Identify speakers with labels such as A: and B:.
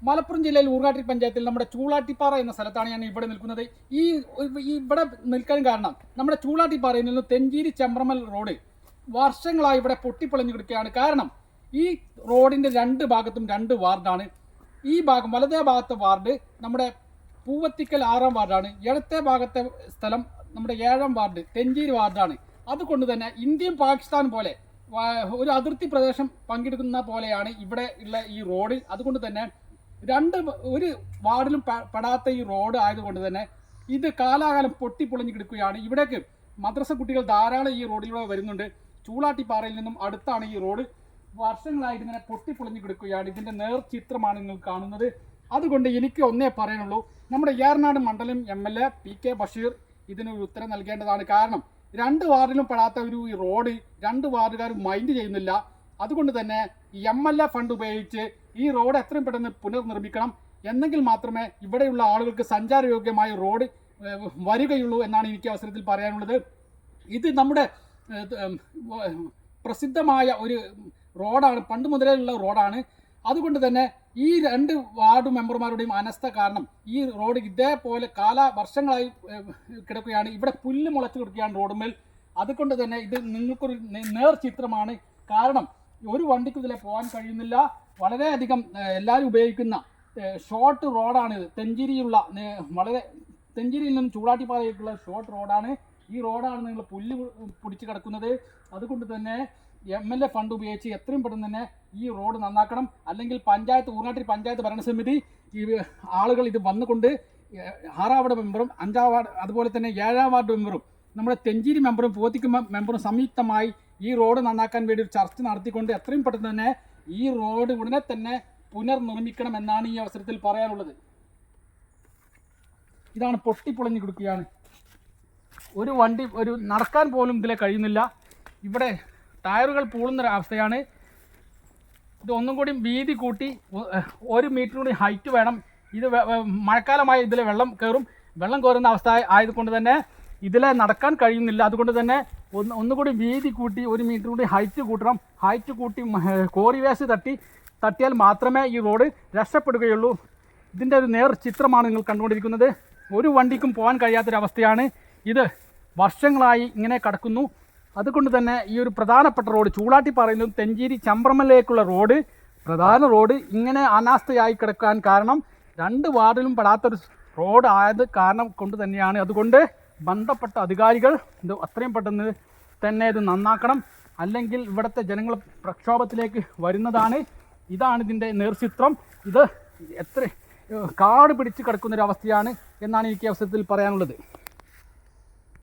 A: മലപ്പുറം ജില്ലയിൽ ഊർങ്ങാട്ടി പഞ്ചായത്തിൽ നമ്മുടെ ചൂളാട്ടിപ്പാറ എന്ന സ്ഥലത്താണ് ഞാൻ ഇവിടെ നിൽക്കുന്നത്. ഇവിടെ നിൽക്കാൻ കാരണം നമ്മുടെ ചൂളാട്ടിപ്പാറയിൽ നിന്ന് തെഞ്ചേരി ചെമ്പ്രമൽ റോഡ് വർഷങ്ങളായി ഇവിടെ പൊട്ടിപ്പൊളിഞ്ഞു കിടക്കുകയാണ്. കാരണം ഈ റോഡിൻ്റെ രണ്ട് ഭാഗത്തും രണ്ട് വാർഡാണ്. ഈ ഭാഗം വലതേ ഭാഗത്തെ വാർഡ് നമ്മുടെ പൂവത്തിക്കൽ 6-ാം വാർഡാണ്. ഇടത്തെ ഭാഗത്തെ സ്ഥലം നമ്മുടെ 7-ാം വാർഡ് തെഞ്ചേരി വാർഡാണ്. അതുകൊണ്ട് തന്നെ ഇന്ത്യയും പാകിസ്ഥാൻ പോലെ ഒരു അതിർത്തി പ്രദേശം പങ്കെടുക്കുന്ന പോലെയാണ് ഇവിടെ ഉള്ള ഈ റോഡ്. അതുകൊണ്ട് തന്നെ ഒരു വാർഡിലും പെടാത്ത ഈ റോഡ് ആയതുകൊണ്ട് തന്നെ ഇത് കാലാകാലം പൊട്ടിപ്പൊളിഞ്ഞു കിടക്കുകയാണ്. ഇവിടേക്ക് മദ്രസ കുട്ടികൾ ധാരാളം ഈ റോഡിലൂടെ വരുന്നുണ്ട്. ചൂളാട്ടിപ്പാറയിൽ നിന്നും അടുത്താണ് ഈ റോഡ്. വർഷങ്ങളായിട്ട് ഇങ്ങനെ പൊട്ടിപ്പൊളിഞ്ഞു കിടക്കുകയാണ്. ഇതിൻ്റെ നേർചിത്രമാണ് നിങ്ങൾ കാണുന്നത്. അതുകൊണ്ട് എനിക്ക് ഒന്നേ പറയാനുള്ളൂ, നമ്മുടെ ഏറനാട് മണ്ഡലം MLA PK ബഷീർ ഇതിനൊരു ഉത്തരം നൽകേണ്ടതാണ്. കാരണം 2 വാർഡിലും പെടാത്ത ഈ റോഡ് 2 വാർഡുകാരും മൈൻഡ് ചെയ്യുന്നില്ല. അതുകൊണ്ട് തന്നെ MLA ഫണ്ട് ഉപയോഗിച്ച് ഈ റോഡ് എത്രയും പെട്ടെന്ന് പുനർനിർമ്മിക്കണം. എന്നെങ്കിൽ മാത്രമേ ഇവിടെയുള്ള ആളുകൾക്ക് സഞ്ചാരയോഗ്യമായ റോഡ് വരികയുള്ളൂ എന്നാണ് എനിക്ക് അവസരത്തിൽ പറയാനുള്ളത്. ഇത് നമ്മുടെ പ്രസിദ്ധമായ ഒരു റോഡാണ്, പണ്ട് മുതലേ ഉള്ള റോഡാണ്. അതുകൊണ്ട് തന്നെ ഈ 2 വാർഡ് മെമ്പർമാരുടെയും അനസ്ഥ കാരണം ഈ റോഡ് ഇതേപോലെ വർഷങ്ങളായി കിടക്കുകയാണ്. ഇവിടെ പുല്ല് മുളച്ച് കിടക്കുകയാണ് റോഡുമേൽ. അതുകൊണ്ട് തന്നെ ഇത് നിങ്ങൾക്കൊരു നേർചിത്രമാണ്. കാരണം ഒരു വണ്ടിക്ക് ഇതിലെ പോകാൻ കഴിയുന്നില്ല. വളരെയധികം എല്ലാവരും ഉപയോഗിക്കുന്ന ഷോർട്ട് റോഡാണിത്. തെഞ്ചേരിയിൽ നിന്നും ചൂളാട്ടിപ്പാറയിലേക്കുള്ള ഷോർട്ട് റോഡാണ്. ഈ റോഡാണ് നിങ്ങൾ പുല്ല് പിടിച്ച് കിടക്കുന്നത്. അതുകൊണ്ട് തന്നെ MLA ഫണ്ട് ഉപയോഗിച്ച് എത്രയും പെട്ടെന്ന് തന്നെ ഈ റോഡ് നന്നാക്കണം. അല്ലെങ്കിൽ ഊർങ്ങാട്ടി പഞ്ചായത്ത് ഭരണസമിതി ഈ ആളുകൾ ഇത് വന്നുകൊണ്ട് 6-ാം വാർഡ് മെമ്പറും 5-ാം വാർഡ് അതുപോലെ തന്നെ 7-ാം വാർഡ് മെമ്പറും നമ്മുടെ തെഞ്ചേരി മെമ്പറും പോത്തിക്ക് മെമ്പറും സംയുക്തമായി ഈ റോഡ് നന്നാക്കാൻ വേണ്ടി ഒരു ചർച്ച നടത്തിക്കൊണ്ട് എത്രയും പെട്ടെന്ന് തന്നെ ഈ റോഡ് ഉടനെ തന്നെ പുനർനിർമ്മിക്കണം എന്നാണ് ഈ അവസരത്തിൽ പറയാനുള്ളത്. ഇതാണ് പൊട്ടിപ്പൊളിഞ്ഞു കൊടുക്കുകയാണ്. ഒരു നടക്കാൻ പോലും ഇതിലെ കഴിയുന്നില്ല. ഇവിടെ ടയറുകൾ പൂളുന്നൊരവസ്ഥയാണ്. ഇത് ഒന്നും കൂടി വീതി കൂട്ടി 1 മീറ്റർ കൂടി ഹൈറ്റ് വേണം. ഇത് മഴക്കാലമായി ഇതിലെ വെള്ളം കയറുന്ന അവസ്ഥ ആയതുകൊണ്ട് തന്നെ ഇതിലെ നടക്കാൻ കഴിയുന്നില്ല. അതുകൊണ്ട് തന്നെ ഒന്നുകൂടി വീതി കൂട്ടി 1 മീറ്റർ കൂടി ഹൈറ്റ് കൂട്ടണം. ഹൈറ്റ് കൂട്ടി കോറി വേസ്റ്റ് തട്ടിയാൽ മാത്രമേ ഈ റോഡ് രക്ഷപ്പെടുകയുള്ളൂ. ഇതിൻ്റെ ഒരു നേർ ചിത്രമാണ് നിങ്ങൾ കണ്ടുകൊണ്ടിരിക്കുന്നത്. ഒരു വണ്ടിക്കും പോകാൻ കഴിയാത്തൊരവസ്ഥയാണ്. ഇത് വർഷങ്ങളായി ഇങ്ങനെ കിടക്കുന്നു. അതുകൊണ്ട് തന്നെ ഈ ഒരു പ്രധാനപ്പെട്ട റോഡ് ചൂളാട്ടിപ്പാറയിൽ നിന്നും തെഞ്ചേരി ചെമ്പ്രമലിലേക്കുള്ള പ്രധാന റോഡ് ഇങ്ങനെ അനാസ്ഥയായി കിടക്കാൻ കാരണം 2 വാർഡിലും പെടാത്തൊരു റോഡ് ആയത് കാരണം കൊണ്ട് തന്നെയാണ്. അതുകൊണ്ട് ബന്ധപ്പെട്ട അധികാരികൾ ഇത് അത്രയും പെട്ടെന്ന് തന്നെ ഇത് നന്നാക്കണം. അല്ലെങ്കിൽ ഇവിടുത്തെ ജനങ്ങൾ പ്രക്ഷോഭത്തിലേക്ക് വരുന്നതാണ്. ഇതാണ് ഇതിൻ്റെ നേർചിത്രം. ഇത് കാട് പിടിച്ച് കിടക്കുന്നൊരവസ്ഥയാണ് എന്നാണ് എനിക്ക് അവസരത്തിൽ പറയാനുള്ളത്.